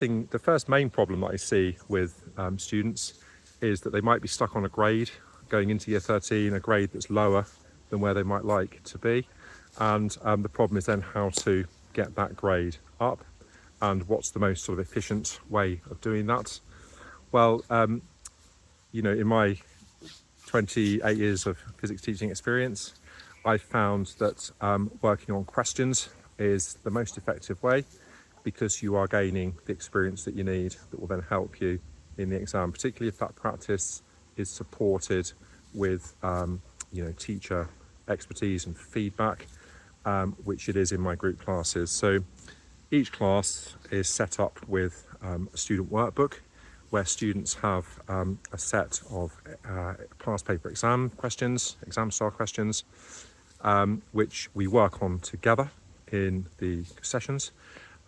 The first main problem that I see with students is that they might be stuck on a grade going into year 13, a grade that's lower than where they might like to be. And the problem is then how to get that grade up and what's the most sort of efficient way of doing that. Well, in my 28 years of physics teaching experience, I found that working on questions is the most effective way, because you are gaining the experience that you need that will then help you in the exam, particularly if that practice is supported with teacher expertise and feedback, which it is in my group classes. So each class is set up with a student workbook where students have a set of past paper exam questions, exam style questions, which we work on together in the sessions.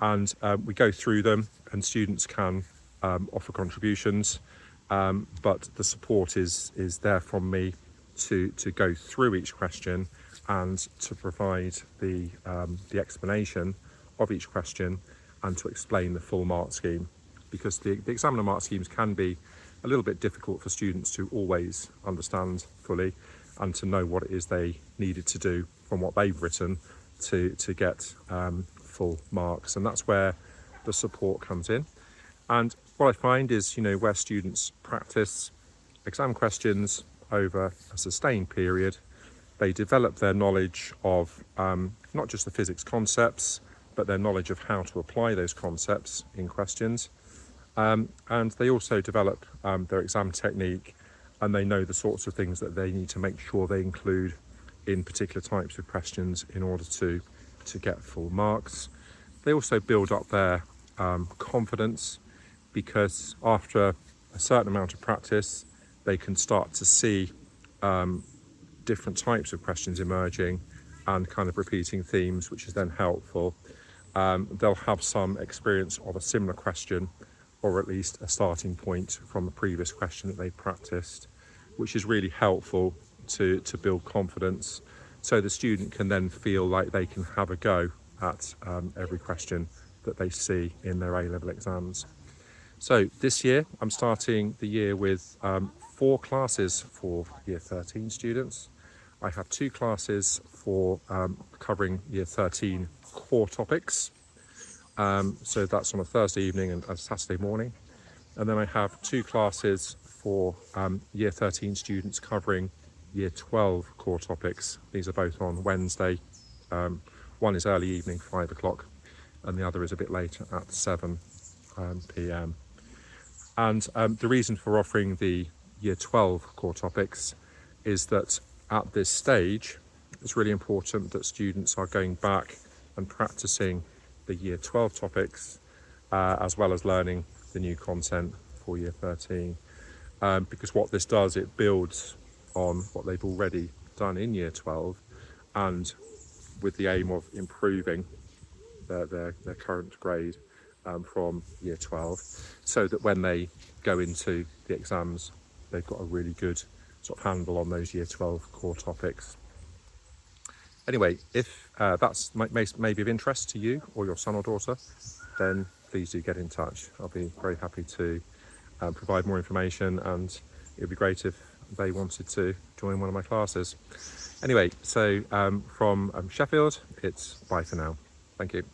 And we go through them, and students can offer contributions, but the support is there from me to go through each question and to provide the explanation of each question and to explain the full mark scheme, because the examiner mark schemes can be a little bit difficult for students to always understand fully and to know what it is they needed to do from what they've written to get full marks. And that's where the support comes in. And what I find is, where students practice exam questions over a sustained period, they develop their knowledge of not just the physics concepts, but their knowledge of how to apply those concepts in questions. And they also develop their exam technique, and they know the sorts of things that they need to make sure they include in particular types of questions in order to get full marks. They also build up their confidence, because after a certain amount of practice, they can start to see different types of questions emerging and kind of repeating themes, which is then helpful. They'll have some experience of a similar question, or at least a starting point from the previous question that they practiced, which is really helpful to build confidence, so the student can then feel like they can have a go at every question that they see in their A-level exams. So this year I'm starting the year with 4 classes for year 13 students. I have 2 classes for covering year 13 core topics. So that's on a Thursday evening and a Saturday morning. And then I have 2 classes for year 13 students covering year 12 core topics. These are both on Wednesday. One is early evening, 5 o'clock, and the other is a bit later at 7 p.m. And the reason for offering the year 12 core topics is that at this stage, it's really important that students are going back and practicing the year 12 topics, as well as learning the new content for year 13. Because what this does, it builds on what they've already done in year 12, and with the aim of improving their current grade from year 12, so that when they go into the exams, they've got a really good sort of handle on those year 12 core topics. Anyway, if that's may be of interest to you or your son or daughter, then please do get in touch. I'll be very happy to provide more information, and it'd be great if they wanted to join one of my classes. Anyway, so from Sheffield, it's bye for now. Thank you.